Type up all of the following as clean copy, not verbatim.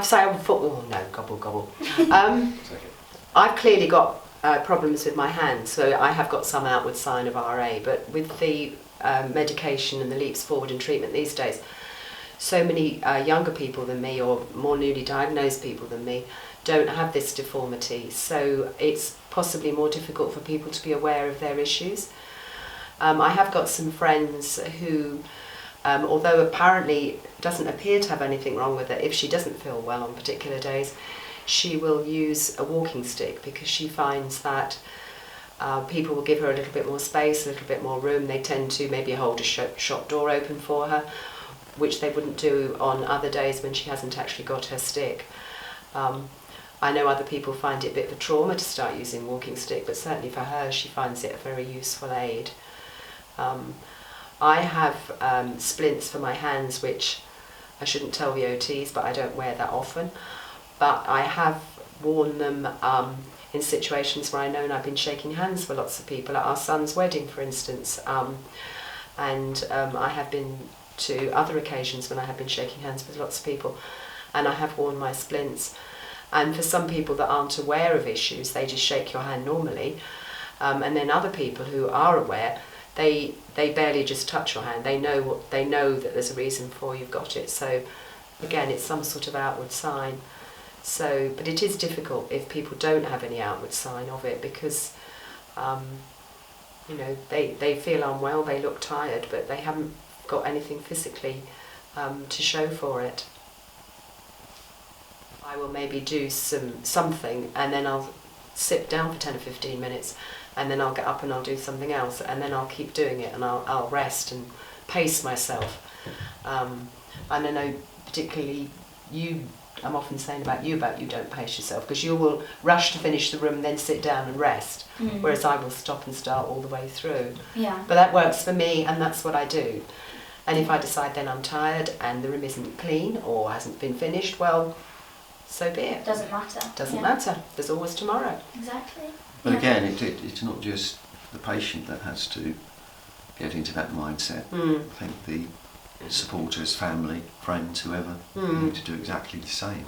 So gobble gobble. I've clearly got problems with my hands, so I have got some outward sign of RA, but with the medication and the leaps forward in treatment these days, so many younger people than me, or more newly diagnosed people than me, don't have this deformity, so it's possibly more difficult for people to be aware of their issues. I have got some friends who, although apparently doesn't appear to have anything wrong with it, if she doesn't feel well on particular days, she will use a walking stick because she finds that people will give her a little bit more space, a little bit more room. They tend to maybe hold a shop door open for her, which they wouldn't do on other days when she hasn't actually got her stick. I know other people find it a bit of a trauma to start using walking stick, but certainly for her she finds it a very useful aid. I have splints for my hands, which I shouldn't tell the OTs, but I don't wear that often. But I have worn them in situations where I know I've been shaking hands with lots of people, at our son's wedding, for instance. And I have been to other occasions when I have been shaking hands with lots of people, and I have worn my splints. And for some people that aren't aware of issues, they just shake your hand normally. And then other people who are aware, they barely just touch your hand. They know that there's a reason for you've got it. So again, it's some sort of outward sign. So, but it is difficult if people don't have any outward sign of it, because you know, they feel unwell, they look tired, but they haven't got anything physically to show for it. I will maybe do something, and then I'll sit down for 10 or 15 minutes, and then I'll get up and I'll do something else, and then I'll keep doing it, and I'll rest and pace myself. And I know particularly I'm often saying about you don't pace yourself, because you will rush to finish the room and then sit down and rest, whereas I will stop and start all the way through. Yeah. But that works for me, and that's what I do. And if I decide then I'm tired and the room isn't clean or hasn't been finished, well, so be it. Doesn't matter. Doesn't matter. There's always tomorrow. Exactly. But again, it's not just the patient that has to get into that mindset. I think the supporters, family, friends, whoever, need to do exactly the same.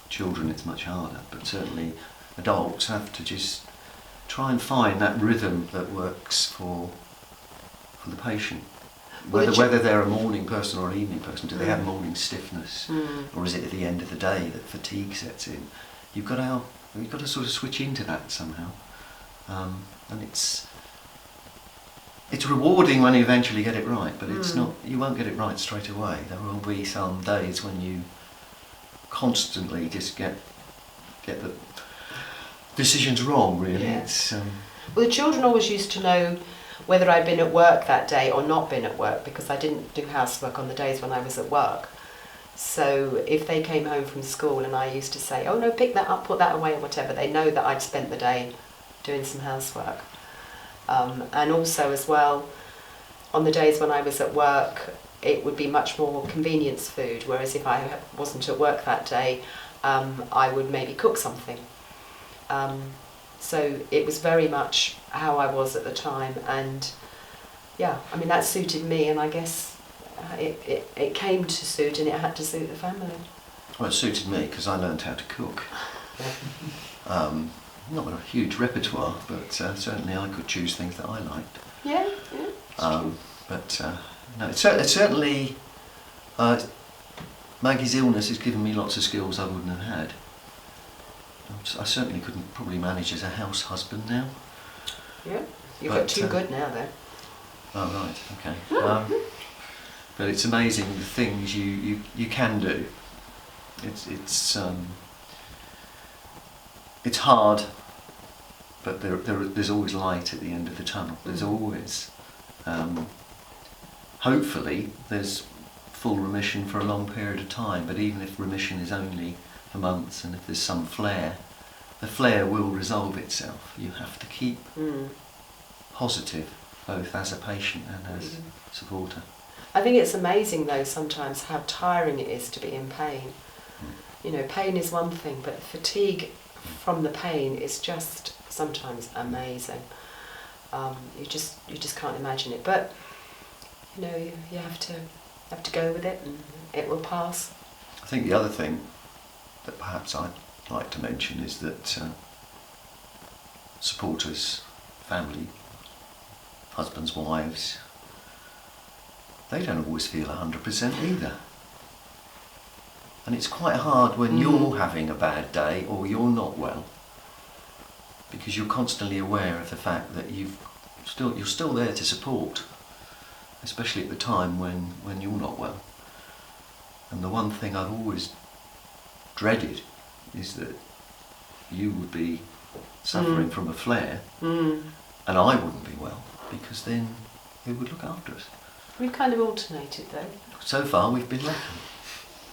Children, it's much harder, but certainly adults have to just try and find that rhythm that works for the patient. Whether they're a morning person or an evening person, do they have morning stiffness, or is it at the end of the day that fatigue sets in? You've got to sort of switch into that somehow, and it's rewarding when you eventually get it right, but it's not. You won't get it right straight away. There will be some days when you constantly just get the decisions wrong. Really, Yeah. Well, the children always used to know whether I'd been at work that day or not been at work, because I didn't do housework on the days when I was at work. So if they came home from school and I used to say, oh no, pick that up, put that away, or whatever, they know that I'd spent the day doing some housework. And also as well, on the days when I was at work, it would be much more convenience food, whereas if I wasn't at work that day, I would maybe cook something. So it was very much how I was at the time, and yeah, I mean that suited me, and I guess it came to suit, and it had to suit the family. Well, it suited me because I learned how to cook. Not a huge repertoire, but certainly I could choose things that I liked. Yeah. But no, it's certainly Maggie's illness has given me lots of skills I wouldn't have had. I certainly couldn't probably manage as a house husband now. Yeah, you've got too good now though. Oh right, okay. But it's amazing the things you can do. It's hard, but there's always light at the end of the tunnel. There's always, hopefully, there's full remission for a long period of time. But even if remission is only for months, and if there's some flare, the flare will resolve itself. You have to keep positive, both as a patient and as supporter. I think it's amazing though sometimes how tiring it is to be in pain. You know, pain is one thing, but fatigue from the pain is just sometimes amazing. You just can't imagine it, but you know, you have to go with it, and it will pass. I think the other thing that perhaps I'd like to mention is that supporters, family, husbands, wives, they don't always feel 100% either. And it's quite hard when you're having a bad day or you're not well, because you're constantly aware of the fact that you're still there to support, especially at the time when you're not well. And the one thing I've always dreaded is that you would be suffering from a flare and I wouldn't be well, because then who would look after us? We kind of alternated though. So far we've been lucky,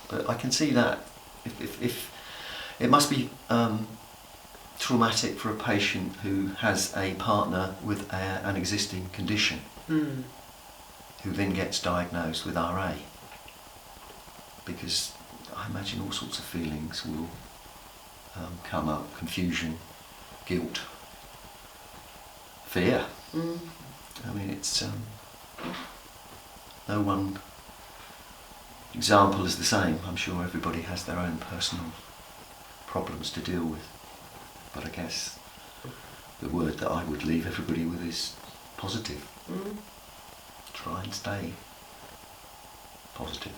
but I can see that if it must be traumatic for a patient who has a partner with an existing condition who then gets diagnosed with RA, because I imagine all sorts of feelings will come up: confusion, guilt, fear. I mean, it's no one example is the same. I'm sure everybody has their own personal problems to deal with, but I guess the word that I would leave everybody with is positive. Try and stay positive.